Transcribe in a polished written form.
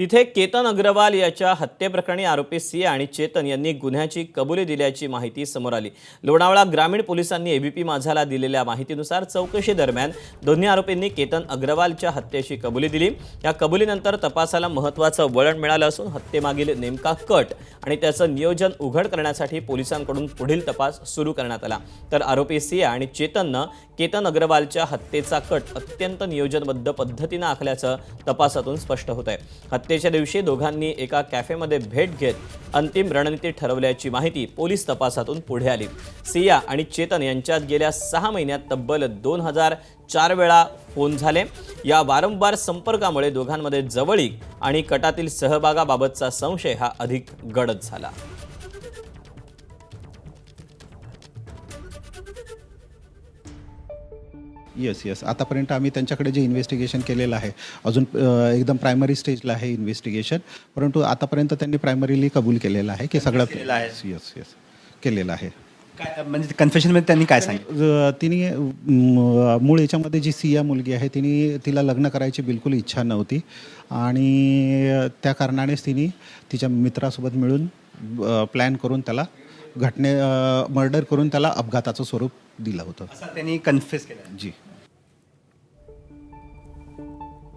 तिथे केतन अग्रवाल याच्या हत्येप्रकरणी आरोपी सिया आणि चेतन यांनी गुन्ह्याची कबुली दिल्याची माहिती समोर आली। लोणावळा ग्रामीण पोलिसांनी एबीपी माझाला दिलेल्या माहितीनुसार चौकशी दरम्यान दोन्ही आरोपींनी केतन अग्रवालच्या हत्येची कबुली दिली। या कबुलीनंतर तपासाला महत्त्वाचं वळण मिळालं असून हत्येमागील नेमका कट आणि त्याचं नियोजन उघड करण्यासाठी पोलिसांकडून पुढील तपास सुरू करण्यात आला। तर आरोपी सिया आणि चेतननं केतन अग्रवालच्या हत्येचा कट अत्यंत नियोजनबद्ध पद्धतीने आखल्याचं तपासातून स्पष्ट होतंय। हत्येच्या दिवशी दोघांनी एका कॅफेमध्ये भेट घेत अंतिम रणनीती ठरवल्याची माहिती पोलीस तपासातून पुढे आली। सिया आणि चेतन यांच्यात गेल्या 6 महिन्यात तब्बल 2004 वेळा फोन झाले। या वारंवार संपर्कामुळे दोघांमध्ये जवळीक आणि कटातील सहभागाबाबतचा संशय हा अधिक गडद झाला। येस आतापर्यंत आम्ही त्यांच्याकडे जे इन्व्हेस्टिगेशन केलेलं आहे अजून एकदम प्रायमरी स्टेजला आहे इन्व्हेस्टिगेशन, परंतु आतापर्यंत त्यांनी प्रायमरीली कबूल केलेलं आहे की सगळं येस केलेलं आहे। काय म्हणजे कन्फेशनमध्ये त्यांनी काय सांगितलं? तिने मूळ याच्यामध्ये जी सिया मुलगी आहे तिला लग्न करायची बिलकुल इच्छा नव्हती आणि त्या कारणानेच तिने तिच्या मित्रासोबत मिळून प्लॅन करून त्याला मर्डर करून त्याला अपघाताचं स्वरूप दिलं होतं असं त्यांनी कन्फेस केलं जी।